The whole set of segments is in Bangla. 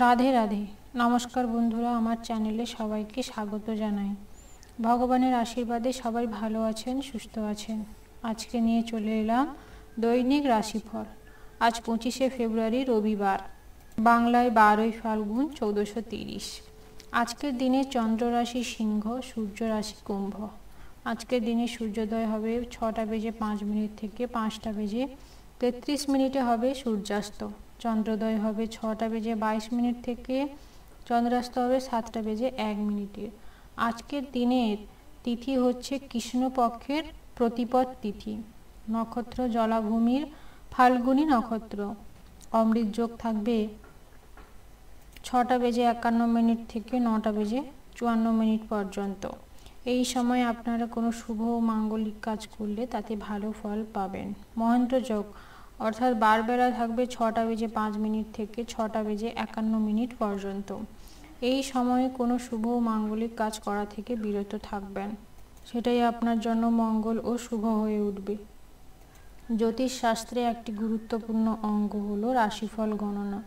রাধে রাধে। নমস্কার বন্ধুরা, আমার চ্যানেলে সবাইকে স্বাগত জানাই। ভগবানের আশীর্বাদে সবাই ভালো আছেন, সুস্থ আছেন। আজকে নিয়ে চলে এলাম দৈনিক রাশিফল। আজ 25শে ফেব্রুয়ারি, রবিবার। বাংলায় 12ই ফাল্গুন 1430। আজকের দিনে চন্দ্র রাশি সিংহ, সূর্য রাশি কুম্ভ। আজকের দিনে সূর্যোদয় হবে 6টা বেজে 5 মিনিট থেকে 5টা বেজে 33 মিনিটে হবে সূর্যাস্ত। চন্দ্রোদয় হবে 6টা বেজে 22 মিনিট থেকে, চন্দ্রাস্ত হবে 7টা বেজে 1 মিনিটে। আজকের দিনের তিথি হচ্ছে কৃষ্ণপক্ষের প্রতিপদ তিথি। নক্ষত্র জলাভূমির ফাল্গুনী নক্ষত্র। অমৃত যোগ থাকবে 6টা বেজে 51 মিনিট থেকে 9টা বেজে 54 মিনিট পর্যন্ত। এই সময় আপনারা কোনো শুভ ও মাঙ্গলিক কাজ করলে তাতে ভালো ফল পাবেন। মহেন্দ্র যোগ অর্থাৎ বারবেলা থাকবে 6টা বেজে 5 মিনিট থেকে 6টা বেজে 51 মিনিট পর্যন্ত। এই সময়ে কোনো শুভ ও মাঙ্গলিক কাজ করা থেকে বিরত থাকবেন, সেটাই আপনার জন্য মঙ্গল ও শুভ হয়ে উঠবে। জ্যোতিষ শাস্ত্রে একটি গুরুত্বপূর্ণ অঙ্গ হলো রাশিফল গণনা।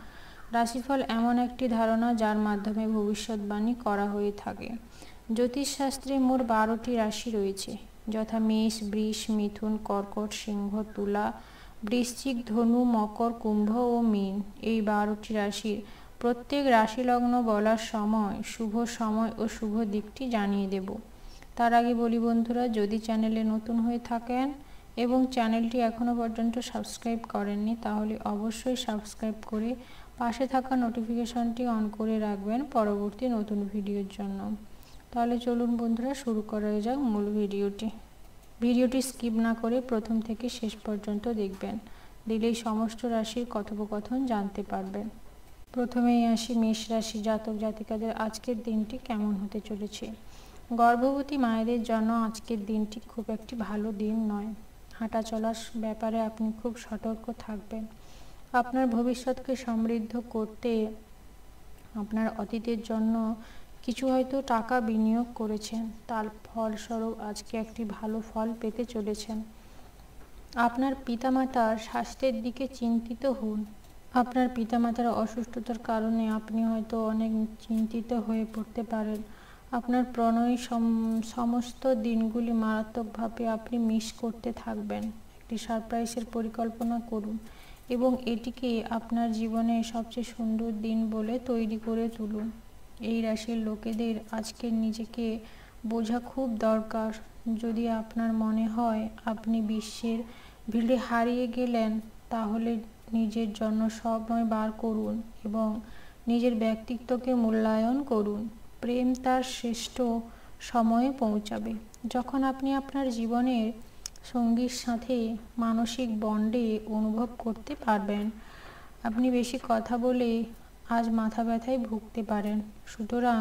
রাশিফল এমন একটি ধারণা যার মাধ্যমে ভবিষ্যৎবাণী করা হয়ে থাকে। জ্যোতিষশাস্ত্রে মোট 12টি রাশি রয়েছে, যথা মেষ, বৃষ, মিথুন, কর্কট, সিংহ, তুলা, বৃশ্চিক, ধনু, মকর, কুম্ভ ও মীন। এই 12টি রাশির প্রত্যেক রাশি লগ্ন বলার সময়, শুভ সময় ও শুভ দিকটি জানিয়ে দেব। তার আগে বলি বন্ধুরা, যদি চ্যানেলে নতুন হয়ে থাকেন এবং চ্যানেলটি এখনও পর্যন্ত সাবস্ক্রাইব করেননি, তাহলে অবশ্যই সাবস্ক্রাইব করে পাশে থাকা নোটিফিকেশনটি অন করে রাখবেন পরবর্তী নতুন ভিডিওর জন্য। তাহলে চলুন বন্ধুরা, শুরু করা যাক মূল ভিডিওটি স্কিপ না করে প্রথম থেকে শেষ পর্যন্ত দেখবেন, দিলেই সমস্ত রাশির কথোপকথন জানতে পারবেন। প্রথমেই আসি মেষ রাশি জাতক জাতিকাদের আজকের দিনটি কেমন হতে চলেছে। গর্ভবতী মায়েদের জন্য আজকের দিনটি খুব একটি ভালো দিন নয়। হাঁটা চলার ব্যাপারে আপনি খুব সতর্ক থাকবেন। আপনার ভবিষ্যৎকে সমৃদ্ধ করতে আপনার অতীতের জন্য কিছু হয়তো টাকা বিনিয়োগ করেছেন, তার ফলস্বরূপ আজকে একটি ভালো ফল পেতে চলেছেন। আপনার পিতামাতার স্বাস্থ্যের দিকে চিন্তিত হন। আপনার পিতামাতার অসুস্থতার কারণে আপনি হয়তো অনেক চিন্তিত হয়ে পড়তে পারেন। আপনার প্রণয়ী সমস্ত দিনগুলি মারাত্মকভাবে আপনি মিস করতে থাকবেন। একটি সারপ্রাইজের পরিকল্পনা করুন এবং এটিকে আপনার জীবনের সবচেয়ে সুন্দর দিন বলে তৈরি করে তুলুন। এই রাশির লোকেদের আজকে নিজেকে বোঝা খুব দরকার। যদি আপনার মনে হয় আপনি বিশ্বের ভিড়ে হারিয়ে গেলেন, তাহলে নিজের জন্য সময় বার করুন এবং নিজের ব্যক্তিত্বকে মূল্যায়ন করুন। প্রেম তার শ্রেষ্ঠ সময়ে পৌঁছাবে যখন আপনি আপনার জীবনের সঙ্গীর সাথে মানসিক বন্ডে অনুভব করতে পারবেন। আপনি বেশি কথা বলে আজ মাথা ব্যথায় ভুগতে পারেন, সুতরাং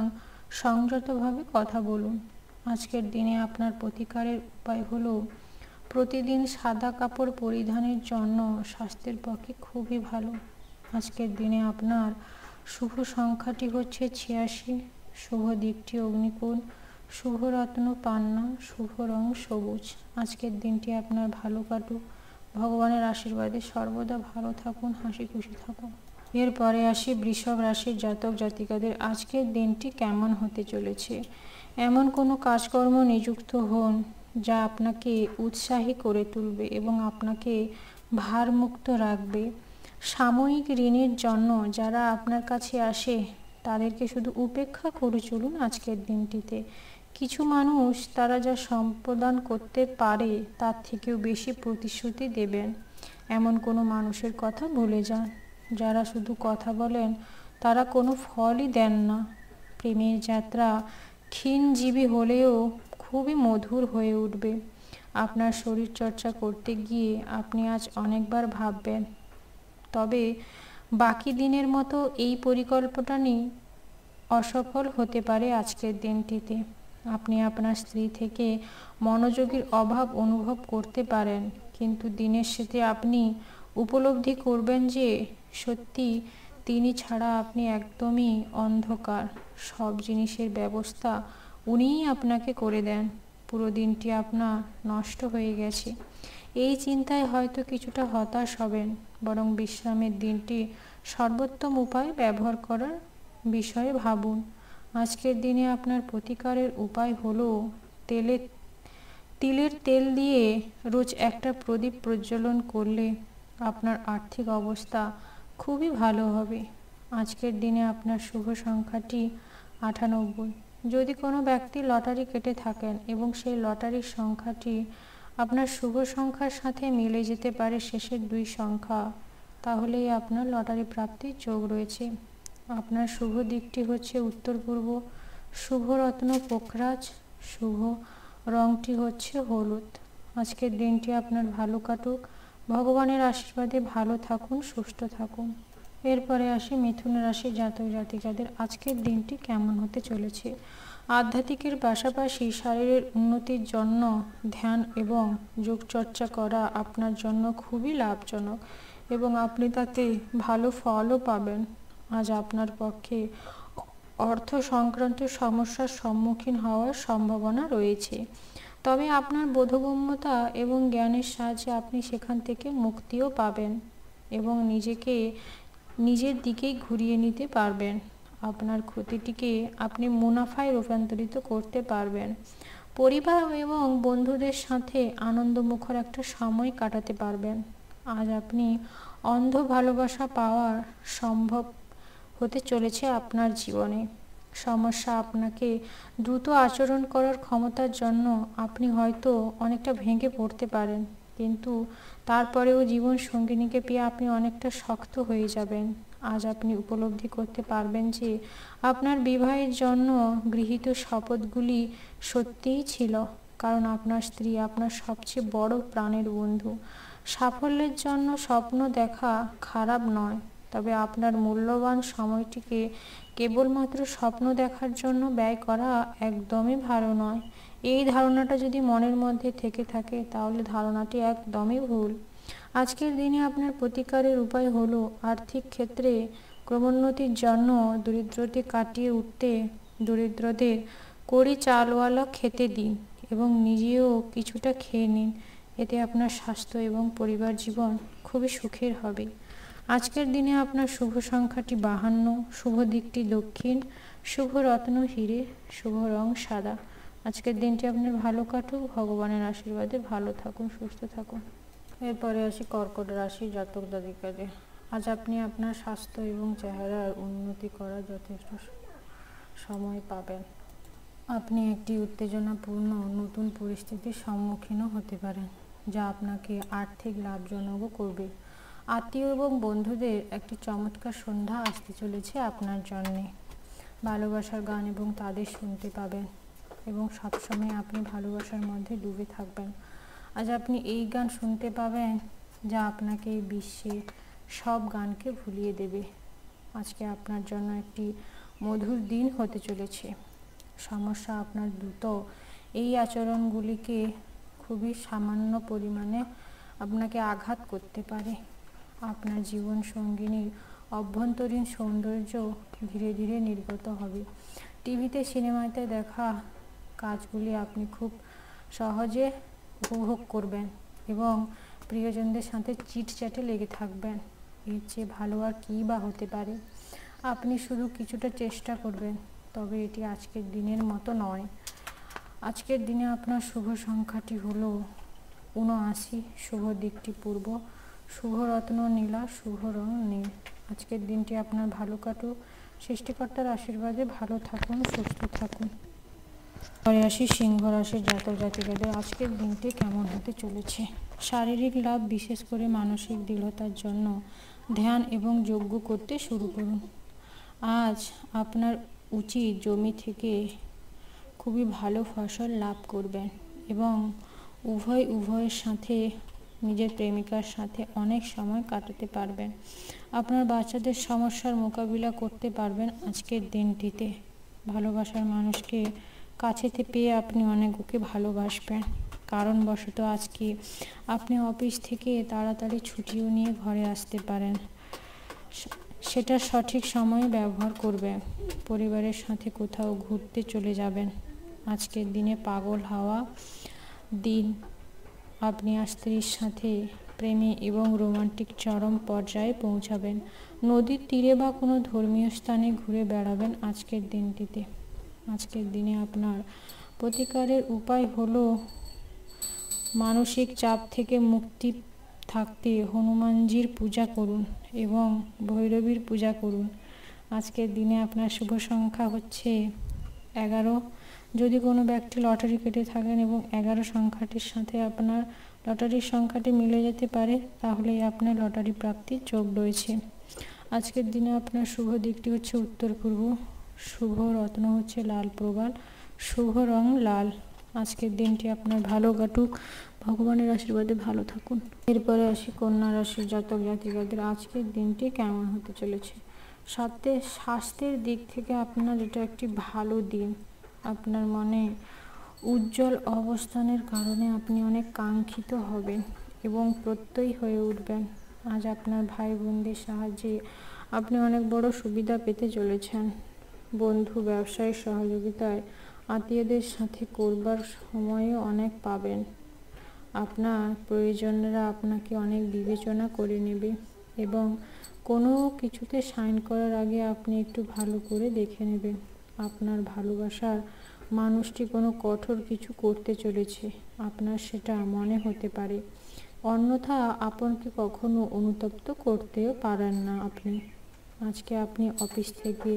সংযতভাবে কথা বলুন। আজকের দিনে আপনার প্রতিকারের উপায় হলো প্রতিদিন সাদা কাপড় পরিধানের জন্য স্বাস্থ্যের পক্ষে খুবই ভালো। আজকের দিনে আপনার শুভ সংখ্যাটি হচ্ছে 86, শুভ দিকটি অগ্নিকোণ, শুভ রত্ন পান্না, শুভ রং সবুজ। আজকের দিনটি আপনার ভালো কাটুক। ভগবানের আশীর্বাদে সর্বদা ভালো থাকুন, হাসি খুশি থাকুন। এরপরে আসি বৃষভ রাশির জাতক জাতিকাদের আজকের দিনটি কেমন হতে চলেছে। এমন কোনো কাজকর্ম নিযুক্ত হন যা আপনাকে উৎসাহী করে তুলবে এবং আপনাকে ভারমুক্ত রাখবে। সাময়িক ঋণের জন্য যারা আপনার কাছে আসে তাদেরকে শুধু উপেক্ষা করে চলুন। আজকের দিনটিতে কিছু মানুষ তারা যা সম্প্রদান করতে পারে তার থেকেও বেশি প্রতিশ্রুতি দেবেন। এমন কোনো মানুষের কথা ভুলে যান। যারা শুধু কথা বলেন তারা কোনো ফলই দেন না। প্রেমের যাত্রা ক্ষীণজীবী হলেও খুবই মধুর হয়ে উঠবে। আপনার শরীর চর্চা করতে গিয়ে আপনি আজ অনেকবার ভাববেন, তবে বাকি দিনের মতো এই পরিকল্পনাটি অসফল হতে পারে। আজকের দিনটিতে আপনি আপনার স্ত্রী থেকে মনোযোগের অভাব অনুভব করতে পারেন, কিন্তু দিনের শেষে আপনি উপলব্ধি করবেন যে সত্যি তিনি ছাড়া আপনি একদমই অন্ধকার। সব জিনিসের ব্যবস্থা উনিই আপনাকে করে দেন। পুরো দিনটি আপনার নষ্ট হয়ে গেছে, এই চিন্তায় হয়তো কিছুটা হতাশ হবেন, বরং বিশ্রামের দিনটি সর্বোত্তম উপায় ব্যবহার করার বিষয়ে ভাবুন। আজকের দিনে আপনার প্রতিকারের উপায় হলো তিলের তেল দিয়ে রোজ একটা প্রদীপ প্রজ্বলন করলে আপনার আর্থিক অবস্থা খুবই ভালো হবে। আজকের দিনে আপনার শুভ সংখ্যাটি 98। যদি কোনো ব্যক্তি লটারি কেটে থাকেন এবং সেই লটারির সংখ্যাটি আপনার শুভ সংখ্যার সাথে মিলে যেতে পারে শেষের 2 সংখ্যা, তাহলেই আপনার লটারি প্রাপ্তির যোগ রয়েছে। আপনার শুভ দিকটি হচ্ছে উত্তর পূর্ব, শুভ রত্ন পোখরাজ, শুভ রংটি হচ্ছে হলুদ। আজকের দিনটি আপনার ভালো কাটুক, ভগবানের আশীর্বাদে ভালো থাকুন, সুস্থ থাকুন। এরপরে আসি মিথুন রাশির জাতক জাতিকাদের আজকের দিনটি কেমন হতে চলেছে। আধ্যাত্মিকের পাশাপাশি শারীরের উন্নতির জন্য ধ্যান এবং যোগচর্চা করা আপনার জন্য খুবই লাভজনক এবং আপনি তাতে ভালো ফলও পাবেন। আজ আপনার পক্ষে অর্থ সংক্রান্ত সমস্যার সম্মুখীন হওয়ার সম্ভাবনা রয়েছে, তবে আপনার বোধগম্যতা এবং জ্ঞানের সাহায্যে আপনি সেখান থেকে মুক্তিও পাবেন এবং নিজের দিকেই ঘুরিয়ে নিতে পারবেন। আপনার ক্ষতিটিকে আপনি মুনাফায় রূপান্তরিত করতে পারবেন। পরিবার এবং বন্ধুদের সাথে আনন্দমুখর একটা সময় কাটাতে পারবেন। আজ আপনি অন্ধ ভালোবাসা পাওয়ার সম্ভব হতে চলেছে আপনার জীবনে। সমস্যা আপনাকে দ্রুত আচরণ করার ক্ষমতার জন্য আপনি হয়তো অনেকটা ভেঙে পড়তে পারেন, কিন্তু তারপরেও জীবন সঙ্গিনীকে পেয়ে আপনি অনেকটা শক্ত হয়ে যাবেন। আজ আপনি উপলব্ধি করতে পারবেন যে আপনার বিবাহের জন্য গৃহীত শপথগুলি সত্যিই ছিল, কারণ আপনার স্ত্রী আপনার সবচেয়ে বড় প্রাণের বন্ধু। সাফল্যের জন্য স্বপ্ন দেখা খারাপ নয়, তবে আপনার মূল্যবান সময়টিকে কেবলমাত্র স্বপ্ন দেখার জন্য ব্যয় করা একদমই ভালো নয়। এই ধারণাটা যদি মনের মধ্যে থেকে থাকে তাহলে ধারণাটি একদমই ভুল। আজকের দিনে আপনার প্রতিকারের উপায় হলো আর্থিক ক্ষেত্রে ক্রমোন্নতির জন্য দরিদ্রতা কাটিয়ে উঠতে দরিদ্রদের কড়ি চালওয়ালা খেতে দিন এবং নিজেও কিছুটা খেয়ে নিন। এতে আপনার স্বাস্থ্য এবং পরিবার জীবন খুবই সুখের হবে। আজকের দিনে আপনার শুভ সংখ্যাটি 52, শুভ দিকটি দক্ষিণ, শুভ রত্ন হিরে, শুভ রং সাদা। আজকের দিনটি আপনার ভালো কাটুক, ভগবানের আশীর্বাদে ভালো থাকুন, সুস্থ থাকুন। এরপরে আসি কর্কট রাশির জাতক জাতিকাদের। আজ আপনি আপনার স্বাস্থ্য এবং চেহারার উন্নতি করার যথেষ্ট সময় পাবেন। আপনি একটি উত্তেজনাপূর্ণ নতুন পরিস্থিতির সম্মুখীনও হতে পারেন, যা আপনাকে আর্থিক লাভজনকও করবে। আত্মীয় এবং বন্ধুদের একটি চমৎকার সন্ধ্যা আসতে চলেছে আপনার জন্যে। ভালোবাসার গান এবং তাদের শুনতে পাবেন এবং সবসময় আপনি ভালোবাসার মধ্যে ডুবে থাকবেন। আজ আপনি এই গান শুনতে পাবেন যা আপনাকে এই বিশ্বের সব গানকে ভুলিয়ে দেবে। আজকে আপনার জন্য একটি মধুর দিন হতে চলেছে। সমস্যা আপনার দ্রুত এই আচরণগুলিকে খুবই সামান্য পরিমাণে আপনাকে আঘাত করতে পারে। আপনার জীবন সঙ্গিনীর অভ্যন্তরীণ সৌন্দর্য ধীরে ধীরে নির্গত হবে। টিভিতে সিনেমাতে দেখা কাজগুলি আপনি খুব সহজে উপভোগ করবেন এবং প্রিয়জনদের সাথে চিটচ্যাটে লেগে থাকবেন। এর চেয়ে ভালো আর কী বা হতে পারে। আপনি শুধু কিছুটা চেষ্টা করবেন, তবে এটি আজকের দিনের মতো নয়। আজকের দিনে আপনার শুভ সংখ্যাটি হলো 79, শুভ দিকটি পূর্ব, শুভ রত্ন নীলা, শুভ রং নীল। আজকের দিনটি আপনার ভালো কাটুক, সৃষ্টিকর্তার আশীর্বাদে ভালো থাকুন, সুস্থ থাকুন। পরে আসি সিংহ রাশির জাতক জাতিকাদের আজকের দিনটি কেমন হতে চলেছে। শারীরিক লাভ, বিশেষ করে মানসিক দৃঢ়তার জন্য ধ্যান এবং যজ্ঞ করতে শুরু করুন। আজ আপনার উচিত জমি থেকে খুবই ভালো ফসল লাভ করবেন এবং উভয়ের সাথে নিজের প্রেমিকার সাথে অনেক সময় কাটাতে পারবেন। আপনার বাচ্চাদের সমস্যার মোকাবিলা করতে পারবেন আজকের দিনটিতে। ভালোবাসার মানুষকে কাছেতে পেয়ে আপনি অনেক ওকে ভালোবাসবেন। কারণবশত আজকে আপনি অফিস থেকে তাড়াতাড়ি ছুটিও নিয়ে ঘরে আসতে পারেন, সেটা সঠিক সময়ে ব্যবহার করবেন। পরিবারের সাথে কোথাও ঘুরতে চলে যাবেন। আজকের দিনে পাগল হওয়া দিন। আপনি আর স্ত্রীর সাথে প্রেমে এবং রোমান্টিক চরম পর্যায়ে পৌঁছাবেন। নদীর তীরে বা কোনো ধর্মীয় স্থানে ঘুরে বেড়াবেন আজকের দিনটিতে। আজকের দিনে আপনার প্রতিকারের উপায় হলো মানসিক চাপ থেকে মুক্তি থাকতে হনুমানজির পূজা করুন এবং ভৈরবীর পূজা করুন। আজকের দিনে আপনার শুভ সংখ্যা হচ্ছে 11। যদি কোনো ব্যক্তি লটারি কেটে থাকেন এবং 11 সংখ্যাটির সাথে আপনার লটারির সংখ্যাটি মিলে যেতে পারে, তাহলে আপনার লটারি প্রাপ্তির যোগ রয়েছে। আজকের দিনে আপনার শুভ দিকটি হচ্ছে উত্তর পূর্ব, শুভ রত্ন হচ্ছে লাল প্রবাল, শুভ রং লাল। আজকের দিনটি আপনার ভালো কাটুক, ভগবানের আশীর্বাদে ভালো থাকুন। এরপরে আসি কন্যা রাশির জাতক জাতিকাদের আজকের দিনটি কেমন হতে চলেছে। স্বাস্থ্যের দিক থেকে আপনার এটা একটি ভালো দিন। আপনার মনে উজ্জ্বল অবস্থানের কারণে আপনি অনেক কাঙ্ক্ষিত হবেন এবং প্রত্যয়ী হয়ে উঠবেন। আজ আপনার ভাই বোনদের সাহায্যে আপনি অনেক বড় সুবিধা পেতে চলেছেন। বন্ধু ব্যবসায়িক সহযোগিতায় আত্মীয়দের সাথে করবার সময়ও অনেক পাবেন। আপনার প্রয়োজনেরা আপনাকে অনেক বিবেচনা করে নেবে এবং কোনো কিছুতে সাইন করার আগে আপনি একটু ভালো করে দেখে নেবেন। আপনার ভালোবাসার মানুষটি কোনো কঠোর কিছু করতে চলেছে, আপনার সেটা মনে হতে পারে, অন্যথা আপনকে কখনো অনুতপ্ত করতেও পারেন না আপনি। আজকে আপনি অফিস থেকে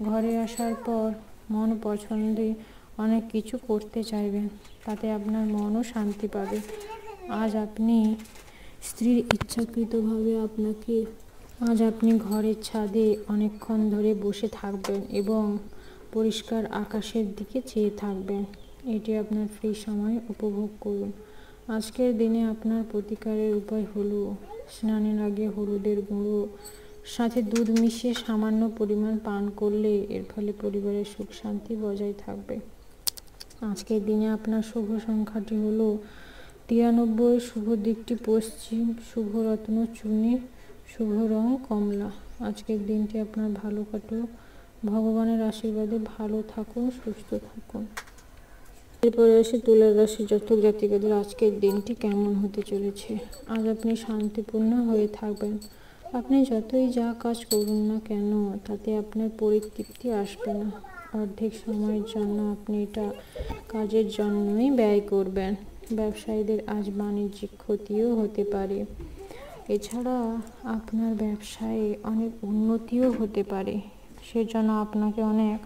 ঘরে আসার পর মন পছন্দে অনেক কিছু করতে চাইবেন, তাতে আপনার মনও শান্তি পাবে। আজ আপনি স্ত্রীর ইচ্ছাকৃতভাবে আজ আপনি ঘরের ছাদে অনেকক্ষণ ধরে বসে থাকবেন এবং পরিষ্কার আকাশের দিকে চেয়ে থাকবেন। এটি আপনার ফ্রি সময় উপভোগ করুন। আজকের দিনে আপনার প্রতিকারের উপায় হলো স্নানের আগে হলুদের গুঁড়ো সাথে দুধ মিশিয়ে সামান্য পরিমাণ পান করলে এর ফলে পরিবারের সুখ শান্তি বজায় থাকবে। আজকের দিনে আপনার শুভ সংখ্যাটি হলো 93, শুভ দিকটি পশ্চিম, শুভ রত্ন চুনি, শুভ রং কমলা। আজকের দিনটি আপনার ভালো কাটুক, ভগবানের আশীর্বাদে ভালো থাকুন, সুস্থ থাকুন। এরপরে আসে তুলা রাশির জাতক জাতিকাদের আজকের দিনটি কেমন হতে চলেছে। আজ আপনি শান্তিপূর্ণ হয়ে থাকবেন। আপনি যতই যা কাজ করুন না কেন তাতে আপনার পরিতৃপ্তি আসবে না। অর্ধেক সময়ের জন্য আপনি এটা কাজের জন্যই ব্যয় করবেন। ব্যবসায়ীদের আজ বাণিজ্যিক ক্ষতিও হতে পারে। এছাড়া আপনার ব্যবসায়ে অনেক উন্নতিও হতে পারে, সেজন্য আপনাকে অনেক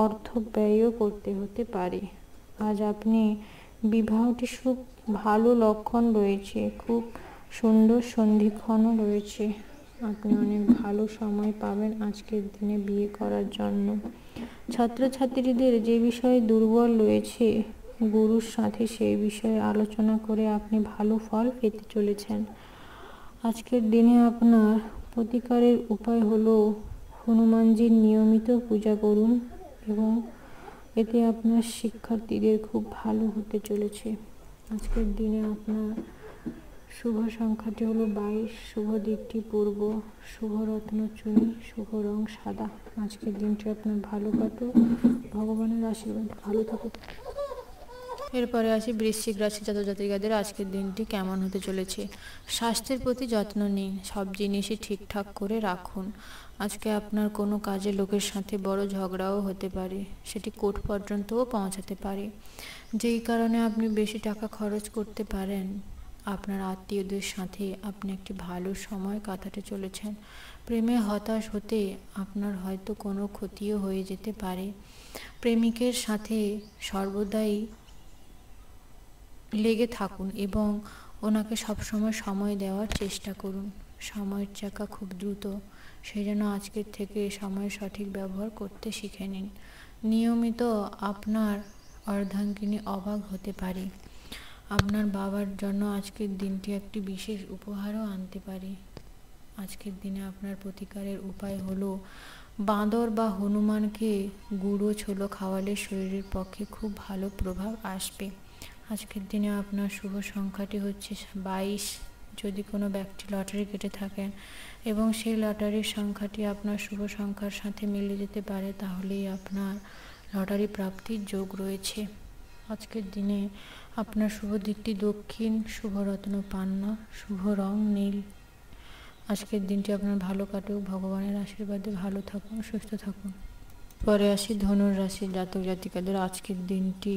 অর্থ ব্যয়ও করতে হতে পারে। আজ আপনি বিবাহটি খুব ভালো লক্ষণ রয়েছে, খুব সুন্দর সন্ধিক্ষণও রয়েছে। আপনি অনেক ভালো সময় পাবেন আজকের দিনে বিয়ে করার জন্য। ছাত্রছাত্রীদের যে বিষয়ে দুর্বল রয়েছে, গুরুর সাথে সেই বিষয়ে আলোচনা করে আপনি ভালো ফল পেতে চলেছেন। আজকের দিনে আপনার প্রতিকারের উপায় হলো হনুমানজির নিয়মিত পূজা করুন এবং এতে আপনার শিক্ষার্থীদের খুব ভালো হতে চলেছে। আজকের দিনে আপনার শুভ সংখ্যাটি হলো 22, শুভ দিকটি পূর্ব, শুভ রত্ন চুনি, শুভ রং সাদা। আজকের দিনটি আপনার ভালো কাটুক, ভগবানের আশীর্বাদ ভালো থাকুক। এরপরে আসি বৃশ্চিক রাশি জাতক জাতিকাদের আজকের দিনটি কেমন হতে চলেছে। স্বাস্থ্যের প্রতি যত্ন নিন, সব জিনিসই ঠিকঠাক করে রাখুন। আজকে আপনার কোনো কাজে লোকের সাথে বড় ঝগড়াও হতে পারে, সেটি কোর্ট পর্যন্তও পৌঁছাতে পারে, যেই কারণে আপনি বেশি টাকা খরচ করতে পারেন। আপনার আত্মীয়দের সাথে আপনি একটি ভালো সময় কাটাতে চলেছেন। প্রেমে হতাশ হতে আপনার হয়তো কোনো ক্ষতিও হয়ে যেতে পারে। প্রেমিকের সাথে সর্বদাই লেগে থাকুন এবং ওনাকে সবসময় সময় দেওয়ার চেষ্টা করুন। সময়ের চাকা খুব দ্রুত, সেই জন্য আজকের থেকে সময়ের সঠিক ব্যবহার করতে শিখে নিন। নিয়মিত আপনার অর্ধাঙ্গিনী অবাক হতে পারে। আপনার বাবার জন্য আজকের দিনটি একটি বিশেষ উপহারও আনতে পারে। আজকের দিনে আপনার প্রতিকারের উপায় হলো বাঁদর বা হনুমানকে গুঁড়ো ছোলো খাওয়ালে শরীরের পক্ষে খুব ভালো প্রভাব আসবে। আজকের দিনে আপনার শুভ সংখ্যাটি হচ্ছে 22। যদি কোনো ব্যক্তি লটারি কেটে থাকেন এবং সেই লটারির সংখ্যাটি আপনার শুভ সংখ্যার সাথে মিলে যেতে পারে, তাহলেই আপনার লটারি প্রাপ্তির যোগ রয়েছে। আজকের দিনে আপনার শুভ দিকটি দক্ষিণ, শুভ রত্ন পান্না, শুভ রং নীল। আজকের দিনটি আপনার ভালো কাটুক, ভগবানের আশীর্বাদে ভালো থাকুন, সুস্থ থাকুন। পরে আসি ধনুর রাশির জাতক জাতিকাদের আজকের দিনটি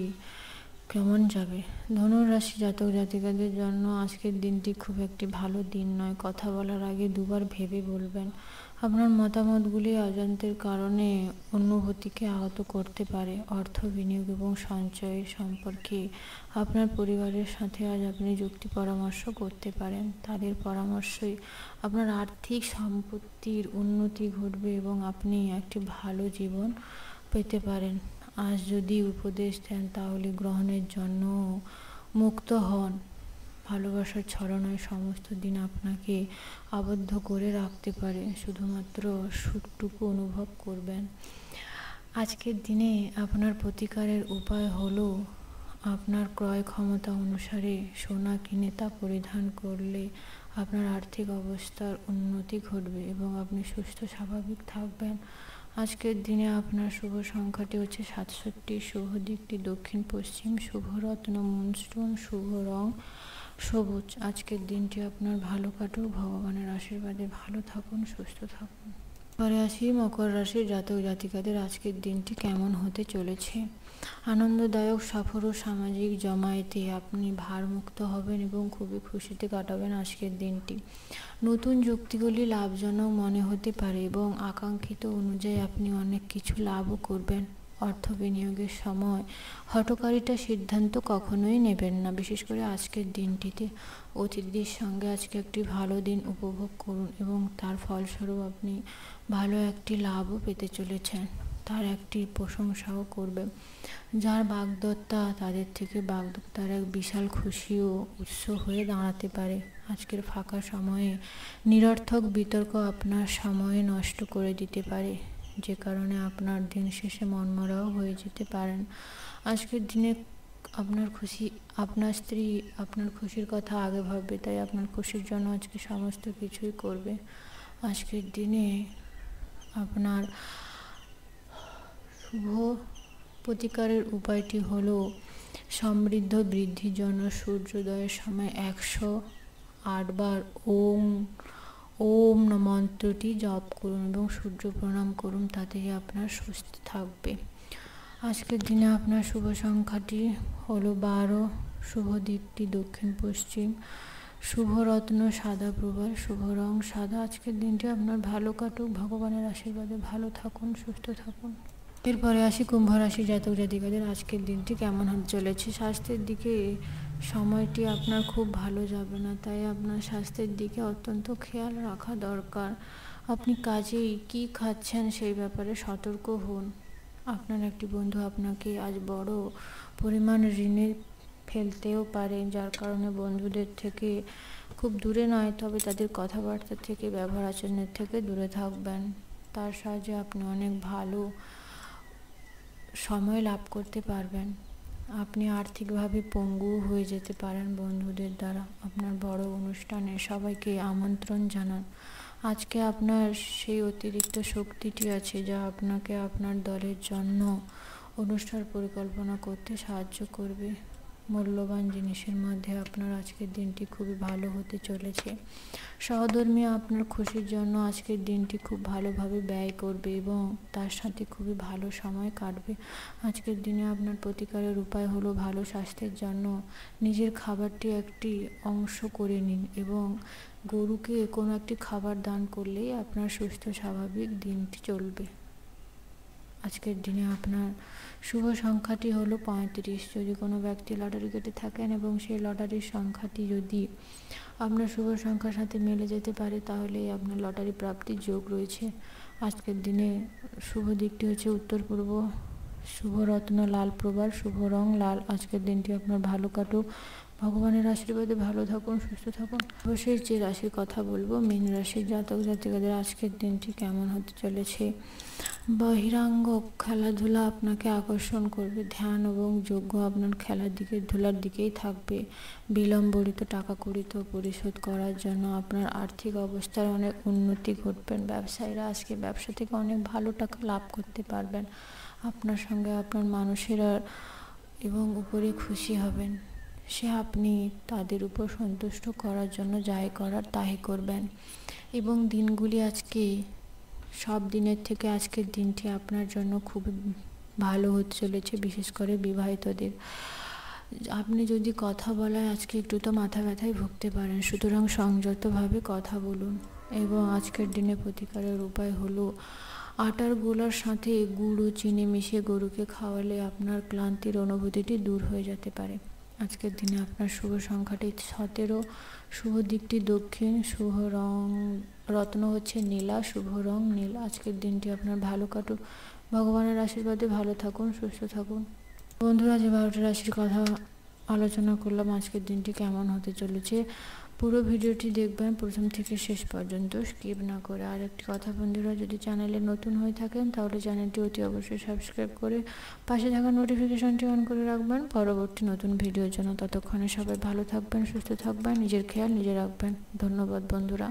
কেমন যাবে। ধনুর রাশি জাতক জাতিকাদের জন্য আজকের দিনটি খুব একটি ভালো দিন নয়। কথা বলার আগে দুবার ভেবে বলবেন। আপনার মতামতগুলি অজান্তের কারণে অনুভূতিকে আহত করতে পারে। অর্থ বিনিয়োগ এবং সঞ্চয়ের সম্পর্কে আপনার পরিবারের সাথে আজ আপনি যুক্তি পরামর্শ করতে পারেন। তাদের পরামর্শই আপনার আর্থিক সম্পত্তির উন্নতি ঘটবে এবং আপনি একটি ভালো জীবন পেতে পারেন। আজ যদি উপদেশ দেন তাহলে গ্রহণের জন্য মুক্ত হন। ভালোবাসার ছলনায় সমস্ত দিন আপনাকে আবদ্ধ করে রাখতে পারে, শুধুমাত্র সুখটুকু অনুভব করবেন। আজকের দিনে আপনার প্রতিকারের উপায় হলো আপনার ক্রয় ক্ষমতা অনুসারে সোনা কিনে তা পরিধান করলে আপনার আর্থিক অবস্থার উন্নতি ঘটবে এবং আপনি সুস্থ স্বাভাবিক থাকবেন। আজকের দিনে আপনার শুভ সংখ্যাটি হচ্ছে 67, শুভ দিকটি দক্ষিণ পশ্চিম, শুভ রত্ন মুনস্টোন, শুভ রং সবুজ। আজকের দিনটি আপনার ভালো কাটুক, ভগবানের আশীর্বাদে ভালো থাকুন, সুস্থ থাকুন। পরে আসি মকর রাশির জাতক জাতিকাদের আজকের দিনটি কেমন হতে চলেছে। আনন্দদায়ক সফর ও সামাজিক জমায়েতে আপনি ভারমুক্ত হবেন এবং খুবই খুশিতে কাটাবেন আজকের দিনটি। নতুন যুক্তিগুলি লাভজনক মনে হতে পারে এবং আকাঙ্ক্ষিত অনুযায়ী আপনি অনেক কিছু লাভও করবেন। অর্থ বিনিয়োগের সময় হঠকারিতা সিদ্ধান্ত কখনোই নেবেন না, বিশেষ করে আজকের দিনটিতে। অতিথিদের সঙ্গে আজকে একটি ভালো দিন উপভোগ করুন এবং তার ফলস্বরূপ আপনি ভালো একটি লাভও পেতে চলেছেন, তার একটি প্রশংসাও করবে। যার বাগদত্তা তাদের থেকে বাগদত্তার এক বিশাল খুশি ও উৎস হয়ে দাঁড়াতে পারে। আজকের ফাঁকা সময়ে নিরর্থক বিতর্ক আপনার সময় নষ্ট করে দিতে পারে, যে কারণে আপনার দিন শেষে মনমরাও হয়ে যেতে পারেন। আজকের দিনে আপনার স্ত্রী আপনার খুশির কথা আগে ভাববে, তাই আপনার খুশির জন্য আজকে সমস্ত কিছুই করবে। আজকের দিনে আপনার শুভ প্রতিকারের উপায়টি হলো সমৃদ্ধ বৃদ্ধির জন্য সূর্যোদয়ের সময় 108 বার ওম মন্ত্রটি জপ করুন এবং সূর্য প্রণাম করুন, তাতেই আপনার স্বস্তি থাকবে। আজকের দিনে আপনার শুভ সংখ্যাটি হলো 12, শুভ দিকটি দক্ষিণ পশ্চিম, শুভ রত্ন সাদা প্রবাল, শুভ রং সাদা। আজকের দিনটি আপনার ভালো কাটুক, ভগবানের আশীর্বাদে ভালো থাকুন, সুস্থ থাকুন। এরপরে আসি কুম্ভ রাশি জাতক জাতিকাদের আজকের দিনটি কেমন হতে চলেছে। স্বাস্থ্যের দিকে সময়টি আপনার খুব ভালো যাবে না, তাই আপনার স্বাস্থ্যের দিকে অত্যন্ত খেয়াল রাখা দরকার। আপনি কাজেই কি খাচ্ছেন সেই ব্যাপারে সতর্ক হন। আপনার একটি বন্ধু আপনাকে আজ বড় পরিমাণ ঋণে ফেলতেও পারে, যার কারণে বন্ধুদের থেকে খুব দূরে নয়, তবে তাদের কথাবার্তা থেকে, ব্যবহার আচরণের থেকে দূরে থাকবেন। তার সাহায্যে আপনি অনেক ভালো সময় লাভ করতে পারবেন। আপনি আর্থিকভাবে পঙ্গু হয়ে যেতে পারেন বন্ধুদের দ্বারা। আপনার বড় অনুষ্ঠানে সবাইকে আমন্ত্রণ জানান। আজকে আপনার সেই অতিরিক্ত শক্তিটি আছে যা আপনাকে আপনার দলের জন্য অনুষ্ঠান পরিকল্পনা করতে সাহায্য করবে। মূল্যবান জিনিসের মধ্যে আপনার আজকের দিনটি খুবই ভালো হতে চলেছে। সহধর্মী আপনার খুশির জন্য আজকের দিনটি খুব ভালোভাবে ব্যয় করবে এবং তার সাথে খুবই ভালো সময় কাটবে। আজকের দিনে আপনার প্রতিকারের উপায় হলো ভালো স্বাস্থ্যের জন্য নিজের খাবারটি একটি অংশ করে নিন এবং গরুকে কোনো একটি খাবার দান করলেই আপনার সুস্থ স্বাভাবিক দিনটি চলবে। আজকের দিনে আপনার শুভ সংখ্যাটি হলো 35। যদি কোনো ব্যক্তি লটারি কেটে থাকেন এবং সেই লটারির সংখ্যাটি যদি আপনার শুভ সংখ্যার সাথে মিলে যেতে পারে, তাহলে আপনার লটারি প্রাপ্তির যোগ রয়েছে। আজকের দিনে শুভ দিকটি হচ্ছে উত্তর পূর্ব, শুভ রত্ন লাল প্রবাল, শুভ রং লাল। আজকের দিনটি আপনার ভালো কাটুক, ভগবানের আশীর্বাদে ভালো থাকুন, সুস্থ থাকুন। অবশ্যই যে রাশির কথা বলবো, মীন রাশির জাতক জাতিকাদের আজকের দিনটি কেমন হতে চলেছে। বহিরাঙ্গ খেলাধুলা আপনাকে আকর্ষণ করবে। ধ্যান এবং যোগ্য আপনার ধুলার দিকেই থাকবে। বিলম্বিত টাকা কড়িত পরিশোধ করার জন্য আপনার আর্থিক অবস্থার অনেক উন্নতি ঘটবেন। ব্যবসায়ীরা আজকে ব্যবসা থেকে অনেক ভালো টাকা লাভ করতে পারবেন। আপনার সঙ্গে আপনার মানুষেরা এবং উপরে খুশি হবেন। সে আপনি তাদের উপর সন্তুষ্ট করার জন্য যাই করার তাই করবেন। এবং দিনগুলি আজকে সব দিনের থেকে আজকের দিনটি আপনার জন্য খুবই ভালো হতে চলেছে, বিশেষ করে বিবাহিতদের। আপনি যদি কথা বলায় আজকে একটু তো মাথা ব্যথায় ভুগতে পারেন, সুতরাং সংযতভাবে কথা বলুন। এবং আজকের দিনে প্রতিকারের উপায় হলো আটার গোলার সাথে গুড় ও চিনি মিশিয়ে গরুকে খাওয়ালে আপনার ক্লান্তির অনুভূতিটি দূর হয়ে যেতে পারে। আজকের দিনে আপনার শুভ সংখ্যাটি 17, শুভ দিকটি দক্ষিণ, শুভ রং রত্ন হচ্ছে নীলা, শুভ রং নীল। আজকের দিনটি আপনার ভালো কাটুক, ভগবানের আশীর্বাদে ভালো থাকুন, সুস্থ থাকুন। বন্ধুরা, যে 12টি রাশির কথা আলোচনা করলাম, আজকের দিনটি কেমন হতে চলেছে পুরো ভিডিওটি দেখবেন প্রথম থেকে শেষ পর্যন্ত, স্কিপ না করে। আর একটি কথা বন্ধুরা, যদি চ্যানেলে নতুন হয়ে থাকেন তাহলে চ্যানেলটি অতি অবশ্যই সাবস্ক্রাইব করে পাশে থাকা নোটিফিকেশনটি অন করে রাখবেন পরবর্তী নতুন ভিডিওর জন্য। ততক্ষণে সবাই ভালো থাকবেন, সুস্থ থাকবেন, নিজের খেয়াল নিজে রাখবেন। ধন্যবাদ বন্ধুরা।